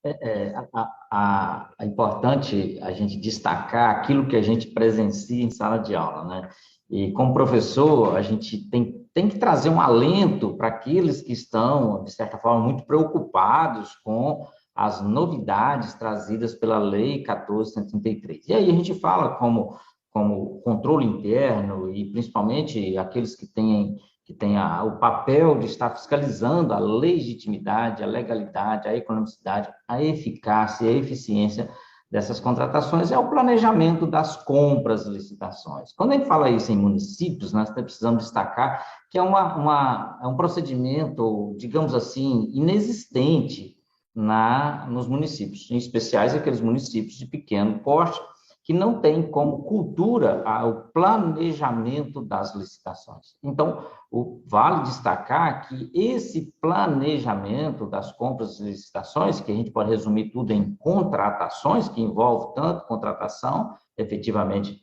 É importante a gente destacar aquilo que a gente presencia em sala de aula, né? E como professor, a gente tem que trazer um alento para aqueles que estão, de certa forma, muito preocupados com as novidades trazidas pela Lei 14.133. E aí a gente fala como controle interno e principalmente aqueles que tem o papel de estar fiscalizando a legitimidade, a legalidade, a economicidade, a eficácia e a eficiência dessas contratações, é o planejamento das compras e licitações. Quando a gente fala isso em municípios, nós precisamos destacar que é um procedimento, digamos assim, inexistente nos municípios, em especiais aqueles municípios de pequeno porte, que não têm como cultura o planejamento das licitações. Então, vale destacar que esse planejamento das compras e licitações, que a gente pode resumir tudo em contratações, que envolve tanto contratação, efetivamente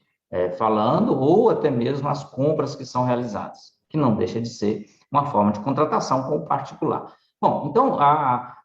falando, ou até mesmo as compras que são realizadas, que não deixa de ser uma forma de contratação com o particular. Bom, então,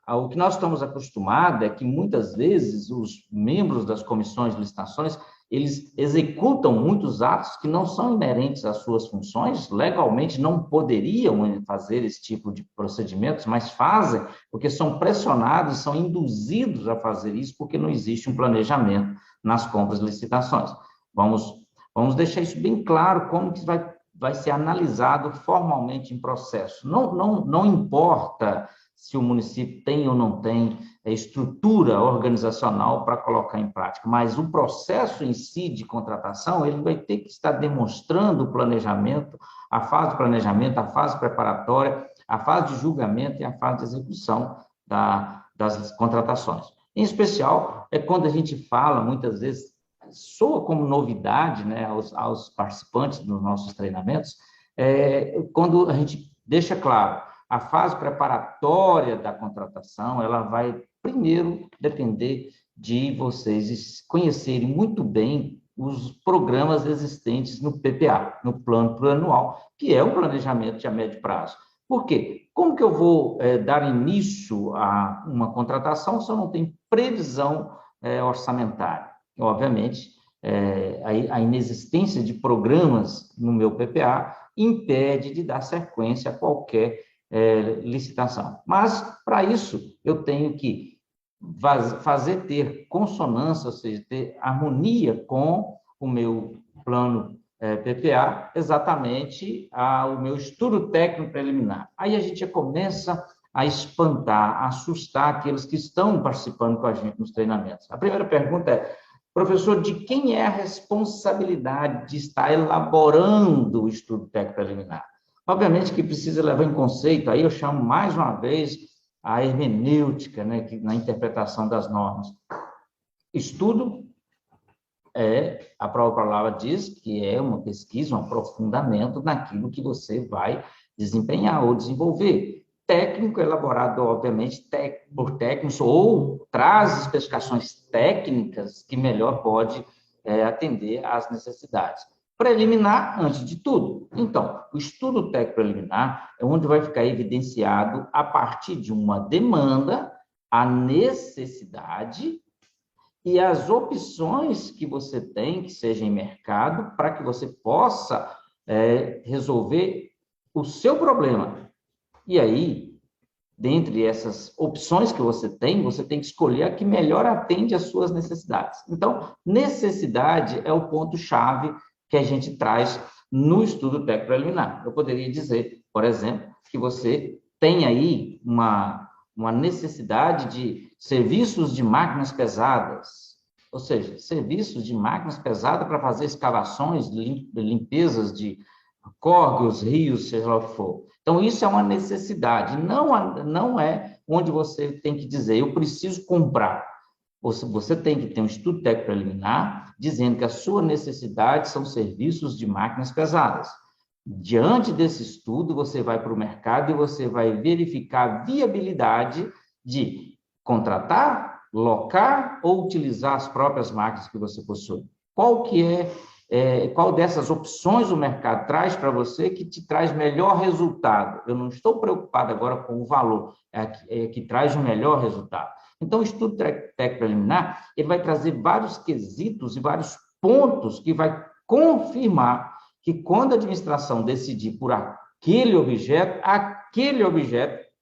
o que nós estamos acostumados é que, muitas vezes, os membros das comissões de licitações, eles executam muitos atos que não são inerentes às suas funções, legalmente não poderiam fazer esse tipo de procedimentos, mas fazem porque são pressionados, são induzidos a fazer isso, porque não existe um planejamento nas compras e licitações. Vamos deixar isso bem claro, como que vai ser analisado formalmente em processo. Não importa se o município tem ou não tem estrutura organizacional para colocar em prática, mas o processo em si de contratação, ele vai ter que estar demonstrando o planejamento, a fase de planejamento, a fase preparatória, a fase de julgamento e a fase de execução das contratações. Em especial, é quando a gente fala, muitas vezes, soa como novidade, né, aos participantes dos nossos treinamentos, quando a gente deixa claro a fase preparatória da contratação, ela vai primeiro depender de vocês conhecerem muito bem os programas existentes no PPA, no Plano Plurianual, que é um planejamento de a médio prazo. Por quê? Como que eu vou dar início a uma contratação se eu não tenho previsão orçamentária? Obviamente, a inexistência de programas no meu PPA impede de dar sequência a qualquer licitação. Mas, para isso, eu tenho que fazer ter consonância, ou seja, ter harmonia com o meu plano PPA, exatamente o meu estudo técnico preliminar. Aí a gente já começa a espantar, a assustar aqueles que estão participando com a gente nos treinamentos. A primeira pergunta é: professor, de quem é a responsabilidade de estar elaborando o estudo técnico preliminar? Obviamente que precisa levar em conceito, aí eu chamo mais uma vez a hermenêutica, né, que, na interpretação das normas. Estudo a própria palavra diz que é uma pesquisa, um aprofundamento naquilo que você vai desempenhar ou desenvolver. Técnico elaborado, obviamente, por técnicos, ou traz especificações técnicas que melhor pode atender às necessidades. Preliminar, antes de tudo. Então, o estudo técnico preliminar é onde vai ficar evidenciado, a partir de uma demanda, a necessidade e as opções que você tem, que seja em mercado, para que você possa resolver o seu problema. E aí, dentre essas opções que você tem que escolher a que melhor atende às suas necessidades. Então, necessidade é o ponto-chave que a gente traz no estudo técnico preliminar. Eu poderia dizer, por exemplo, que você tem aí uma necessidade de serviços de máquinas pesadas, ou seja, serviços de máquinas pesadas para fazer escavações, limpezas de córregos, rios, seja lá o que for. Então, isso é uma necessidade, não é onde você tem que dizer, eu preciso comprar. Você tem que ter um estudo técnico preliminar dizendo que a sua necessidade são serviços de máquinas pesadas. Diante desse estudo, você vai para o mercado e você vai verificar a viabilidade de contratar, locar ou utilizar as próprias máquinas que você possui. Qual dessas opções o mercado traz para você que te traz melhor resultado? Eu não estou preocupado agora com o valor, é que traz o melhor resultado. Então, o estudo técnico preliminar, ele vai trazer vários quesitos e vários pontos que vai confirmar que quando a administração decidir por aquele objeto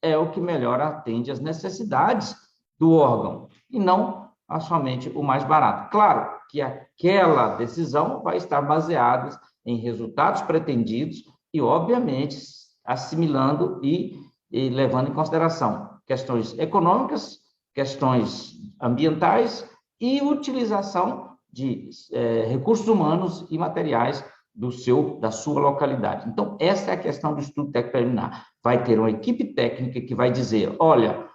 é o que melhor atende às necessidades do órgão, e não somente o mais barato. Claro que aquela decisão vai estar baseada em resultados pretendidos e, obviamente, assimilando e levando em consideração questões econômicas, questões ambientais e utilização de recursos humanos e materiais da sua localidade. Então, essa é a questão do estudo técnico preliminar. Vai ter uma equipe técnica que vai dizer, olha,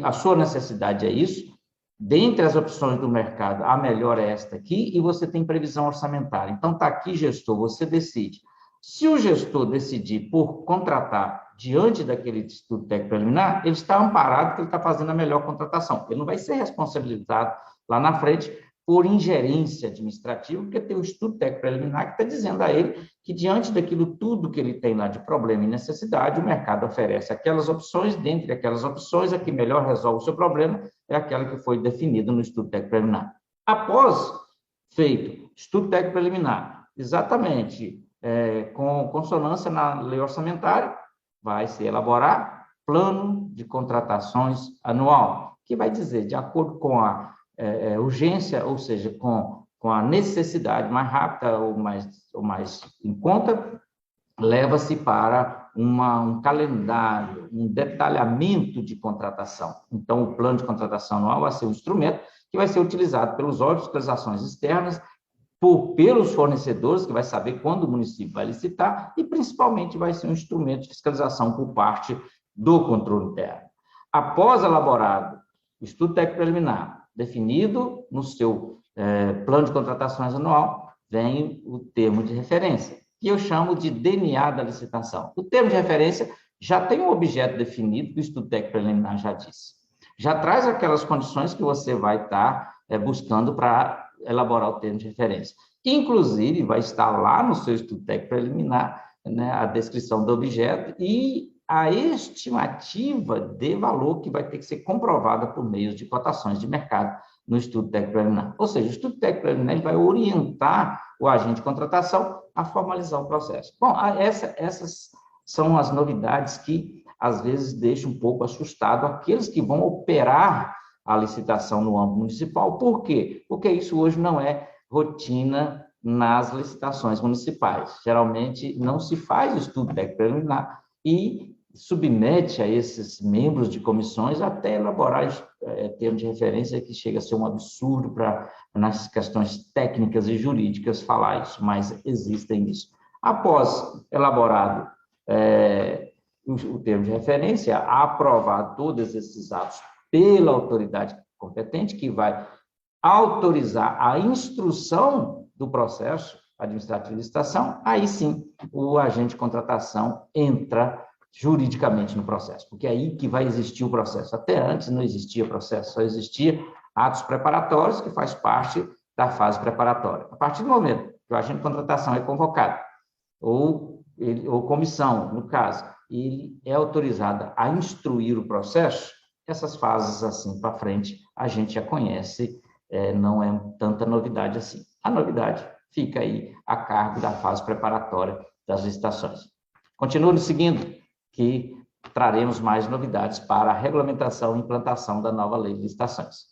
a sua necessidade é isso, dentre as opções do mercado, a melhor é esta aqui, e você tem previsão orçamentária. Então, está aqui, gestor, você decide. Se o gestor decidir por contratar diante daquele estudo técnico preliminar, ele está amparado que ele está fazendo a melhor contratação. Ele não vai ser responsabilizado lá na frente por ingerência administrativa, porque tem o estudo técnico preliminar que está dizendo a ele que, diante daquilo tudo que ele tem lá de problema e necessidade, o mercado oferece aquelas opções, dentre aquelas opções, a que melhor resolve o seu problema é aquela que foi definida no estudo técnico preliminar. Após feito estudo técnico preliminar, exatamente com consonância na lei orçamentária, vai se elaborar plano de contratações anual, que vai dizer, de acordo com a urgência, ou seja, com a necessidade mais rápida ou mais em conta, leva-se para um calendário, um detalhamento de contratação. Então, o plano de contratação anual vai ser um instrumento que vai ser utilizado pelos órgãos de fiscalizações externas, pelos fornecedores, que vai saber quando o município vai licitar, e principalmente vai ser um instrumento de fiscalização por parte do controle interno. Após elaborado o estudo técnico preliminar, definido no seu plano de contratações anual, vem o termo de referência, que eu chamo de DNA da licitação. O termo de referência já tem um objeto definido, que o estudo técnico preliminar já disse. Já traz aquelas condições que você vai estar buscando para elaborar o termo de referência. Inclusive, vai estar lá no seu estudo técnico preliminar, né, a descrição do objeto e a estimativa de valor que vai ter que ser comprovada por meio de cotações de mercado no estudo técnico preliminar. Ou seja, o estudo técnico preliminar vai orientar o agente de contratação a formalizar o processo. Bom, essas são as novidades que, às vezes, deixam um pouco assustado aqueles que vão operar a licitação no âmbito municipal. Por quê? Porque isso hoje não é rotina nas licitações municipais. Geralmente, não se faz o estudo técnico preliminar e submete a esses membros de comissões até elaborar termo de referência, que chega a ser um absurdo para, nas questões técnicas e jurídicas, falar isso, mas existem isso. Após elaborado o termo de referência, aprovar todos esses atos pela autoridade competente, que vai autorizar a instrução do processo administrativo de licitação, aí sim o agente de contratação entra juridicamente no processo, porque é aí que vai existir o processo. Até antes não existia processo, só existia atos preparatórios, que faz parte da fase preparatória. A partir do momento que o agente de contratação é convocado, ou comissão, no caso, ele é autorizado a instruir o processo, essas fases assim para frente a gente já conhece, não é tanta novidade assim. A novidade fica aí a cargo da fase preparatória das licitações. Continue nos seguindo, que traremos mais novidades para a regulamentação e implantação da nova lei de licitações.